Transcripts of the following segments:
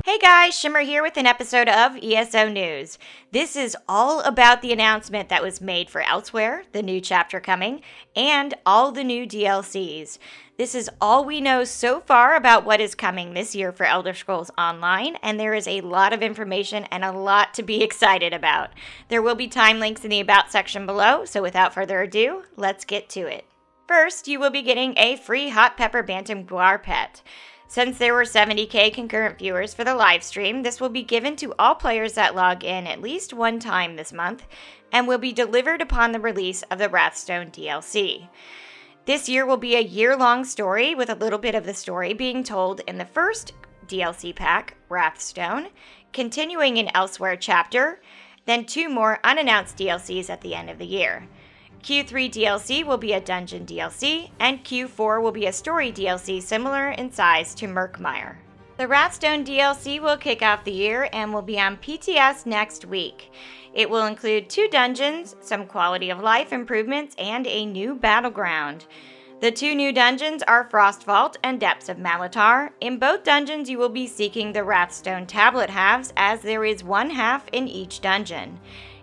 Hey guys, Shimmer here with an episode of ESO News. This is all about the announcement that was made for Elsweyr, the new chapter coming, and all the new DLCs. This is all we know so far about what is coming this year for Elder Scrolls Online, and there is a lot of information and a lot to be excited about. There will be time links in the About section below, so without further ado, let's get to it. First, you will be getting a free Hot Pepper Bantam Guar pet. Since there were 70k concurrent viewers for the live stream, this will be given to all players that log in at least one time this month and will be delivered upon the release of the Wrathstone DLC. This year will be a year-long story with a little bit of the story being told in the first DLC pack, Wrathstone, continuing in Elsweyr Chapter, then 2 more unannounced DLCs at the end of the year. Q3 DLC will be a dungeon DLC, and Q4 will be a story DLC similar in size to Murkmire. The Wrathstone DLC will kick off the year and will be on PTS next week. It will include 2 dungeons, some quality of life improvements, and a new Battleground. The 2 new dungeons are Frost Vault and Depths of Malatar. In both dungeons you will be seeking the Wrathstone tablet halves, as there is 1 half in each dungeon.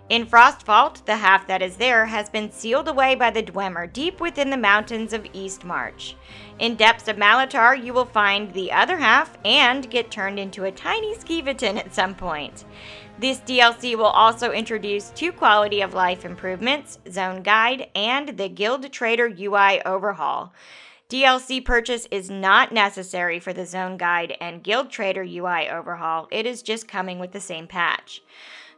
In Frost Vault, the half that is there has been sealed away by the Dwemer deep within the mountains of East March. In Depths of Malatar, you will find the other half and get turned into a tiny skeeveton at some point. This DLC will also introduce 2 quality of life improvements, Zone Guide, and the Guild Trader UI Overhaul. DLC purchase is not necessary for the Zone Guide and Guild Trader UI Overhaul. It is just coming with the same patch.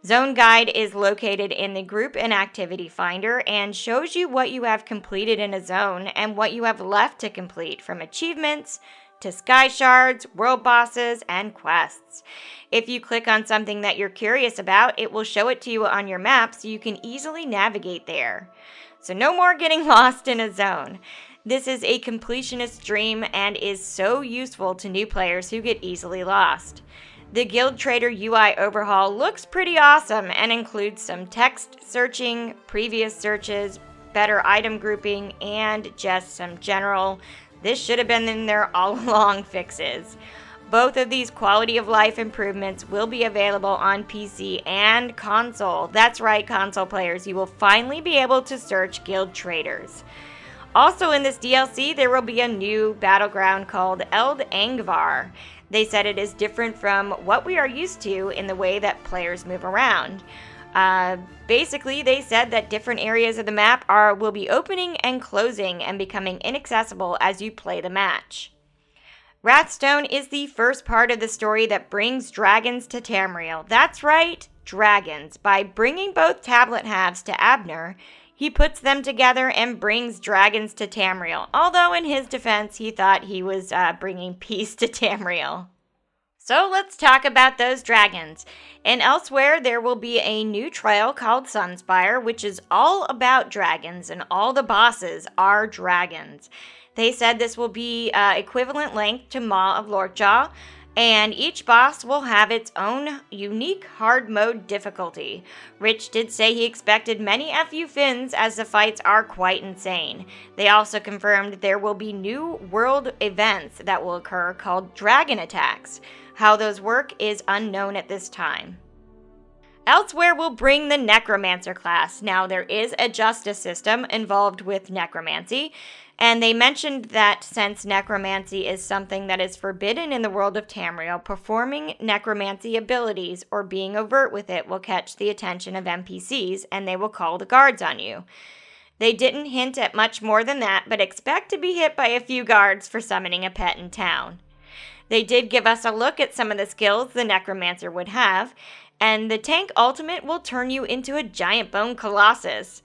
Zone Guide is located in the Group and Activity Finder and shows you what you have completed in a zone and what you have left to complete, from achievements to sky shards, world bosses, and quests. If you click on something that you're curious about, it will show it to you on your map so you can easily navigate there. So no more getting lost in a zone. This is a completionist dream and is so useful to new players who get easily lost. The Guild Trader UI Overhaul looks pretty awesome and includes some text searching, previous searches, better item grouping, and just some general, this should have been in there all along fixes. Both of these quality of life improvements will be available on PC and console. That's right, console players, you will finally be able to search guild traders. Also in this DLC, there will be a new battleground called Angvar. They said it is different from what we are used to in the way that players move around. Basically, they said that different areas of the map will be opening and closing and becoming inaccessible as you play the match. Wrathstone is the first part of the story that brings dragons to Tamriel. That's right, dragons. By bringing both tablet halves to Abner, he puts them together and brings dragons to Tamriel, although in his defense he thought he was bringing peace to Tamriel. So let's talk about those dragons. In Elsweyr, there will be a new trail called Sunspire, which is all about dragons, and all the bosses are dragons. They said this will be equivalent length to Maw of Lockjaw, and each boss will have its own unique hard mode difficulty. Rich did say he expected many FU fins, as the fights are quite insane. They also confirmed there will be new world events that will occur called dragon attacks. How those work is unknown at this time. Elsweyr will bring the Necromancer class. Now, there is a justice system involved with necromancy, and they mentioned that since necromancy is something that is forbidden in the world of Tamriel, performing necromancy abilities or being overt with it will catch the attention of NPCs, and they will call the guards on you. They didn't hint at much more than that, but expect to be hit by a few guards for summoning a pet in town. They did give us a look at some of the skills the necromancer would have, and the tank ultimate will turn you into a giant bone colossus.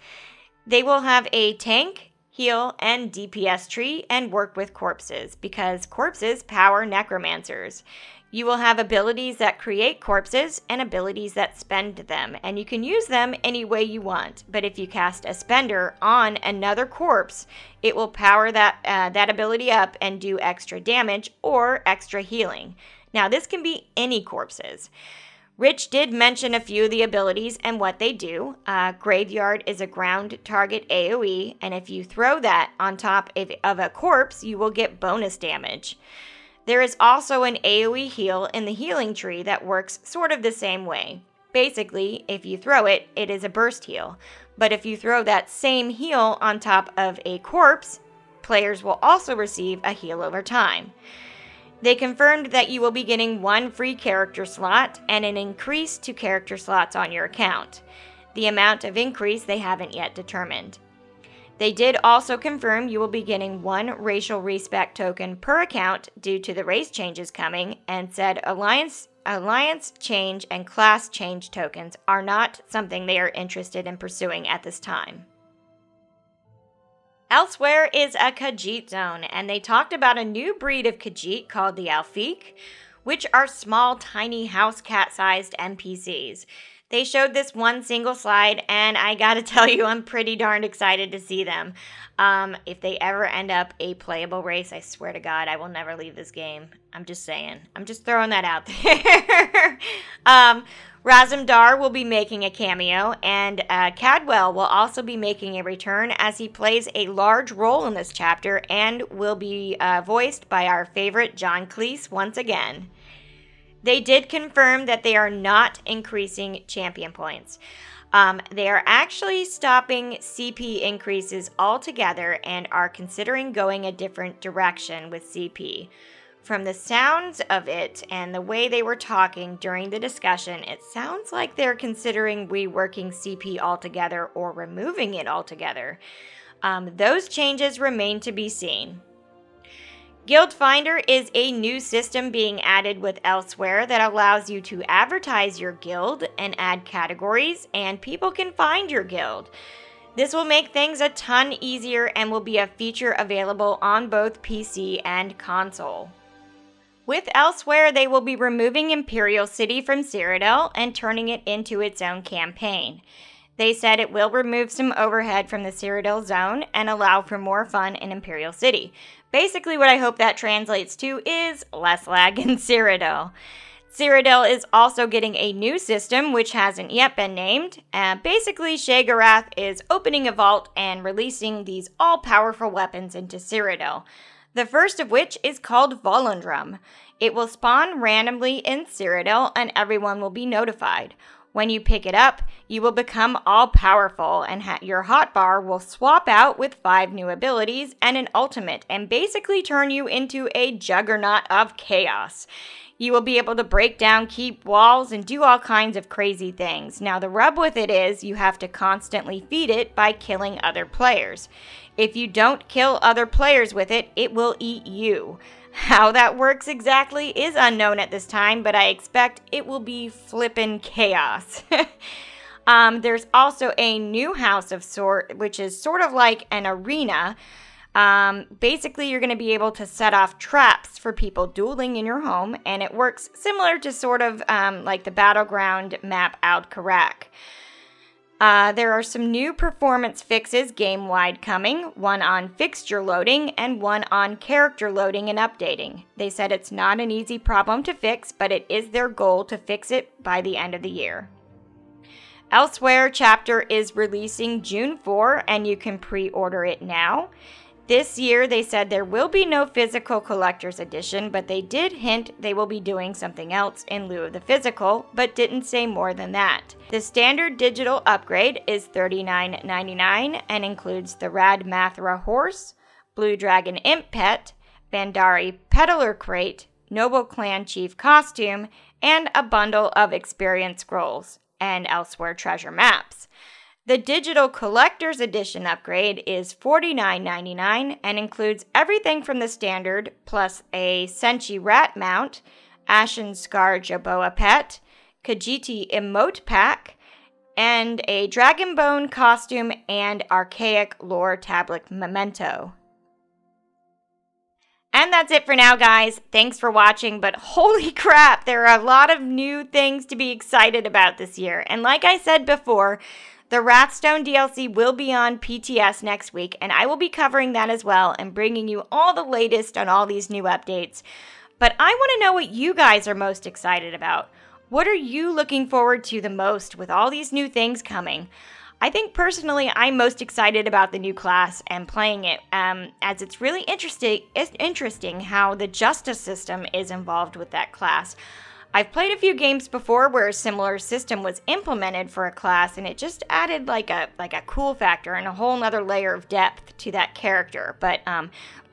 They will have a tank, heal, and DPS tree and work with corpses, because corpses power necromancers. You will have abilities that create corpses and abilities that spend them, and you can use them any way you want. But if you cast a spender on another corpse, it will power that ability up and do extra damage or extra healing. Now, this can be any corpses. Rich did mention a few of the abilities and what they do. Graveyard is a ground target AoE, and if you throw that on top of a corpse, you will get bonus damage. There is also an AoE heal in the healing tree that works sort of the same way. Basically, if you throw it, it is a burst heal. But if you throw that same heal on top of a corpse, players will also receive a heal over time. They confirmed that you will be getting 1 free character slot and an increase to character slots on your account. The amount of increase they haven't yet determined. They did also confirm you will be getting 1 racial respect token per account due to the race changes coming, and said alliance change and class change tokens are not something they are interested in pursuing at this time. Elsweyr is a Khajiit zone, and they talked about a new breed of Khajiit called the Alfiq, which are small, tiny house cat-sized NPCs. They showed this one single slide, and I gotta tell you, I'm pretty darned excited to see them. If they ever end up a playable race, I swear to God, I will never leave this game. I'm just saying. I'm just throwing that out there. Razumdar will be making a cameo, and Cadwell will also be making a return as he plays a large role in this chapter and will be voiced by our favorite John Cleese once again. They did confirm that they are not increasing champion points. They are actually stopping CP increases altogether and are considering going a different direction with CP. From the sounds of it and the way they were talking during the discussion, it sounds like they're considering reworking CP altogether or removing it altogether. Those changes remain to be seen. Guild Finder is a new system being added with Elsweyr that allows you to advertise your guild and add categories, and people can find your guild. This will make things a ton easier and will be a feature available on both PC and console. With Elsweyr, they will be removing Imperial City from Cyrodiil and turning it into its own campaign. They said it will remove some overhead from the Cyrodiil zone and allow for more fun in Imperial City. Basically, what I hope that translates to is less lag in Cyrodiil. Cyrodiil is also getting a new system, which hasn't yet been named. Basically, Sheogorath is opening a vault and releasing these all-powerful weapons into Cyrodiil. The first of which is called Volundrum. It will spawn randomly in Cyrodiil, and everyone will be notified. When you pick it up, you will become all-powerful, and your hotbar will swap out with 5 new abilities and an ultimate, and basically turn you into a juggernaut of chaos. You will be able to break down, keep walls, and do all kinds of crazy things. Now, the rub with it is you have to constantly feed it by killing other players. If you don't kill other players with it, it will eat you. How that works exactly is unknown at this time, but I expect it will be flippin' chaos. There's also a new house of sort, which is sort of like an arena. Basically, you're going to be able to set off traps for people dueling in your home, and it works similar to sort of like the Battleground map Al-Karak. There are some new performance fixes game-wide coming, one on fixture loading and one on character loading and updating. They said it's not an easy problem to fix, but it is their goal to fix it by the end of the year. Elsweyr Chapter is releasing June 4, and you can pre-order it now. This year, they said there will be no physical collector's edition, but they did hint they will be doing something else in lieu of the physical, but didn't say more than that. The standard digital upgrade is $39.99 and includes the Rad Mathra horse, Blue Dragon Imp Pet, Bandari Peddler Crate, Noble Clan Chief costume, and a bundle of experience scrolls and Elsweyr treasure maps. The Digital Collector's Edition upgrade is $49.99 and includes everything from the standard, plus a Senshi Rat mount, Ashen Scar Jaboa pet, Khajiit emote pack, and a Dragonbone costume and Archaic Lore tablet memento. And that's it for now, guys. Thanks for watching, but holy crap, there are a lot of new things to be excited about this year. And like I said before, the Wrathstone DLC will be on PTS next week, and I will be covering that as well and bringing you all the latest on all these new updates. But I want to know what you guys are most excited about. What are you looking forward to the most with all these new things coming? I think personally I'm most excited about the new class and playing it, as it's really interesting how the justice system is involved with that class. I've played a few games before where a similar system was implemented for a class, and it just added like a cool factor and a whole nother layer of depth to that character. But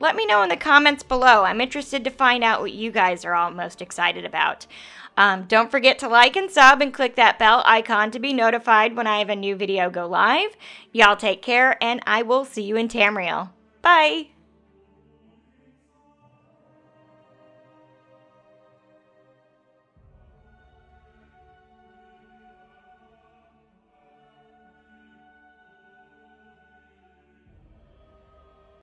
let me know in the comments below. I'm interested to find out what you guys are all most excited about. Don't forget to like and sub and click that bell icon to be notified when I have a new video go live. Y'all take care, and I will see you in Tamriel. Bye!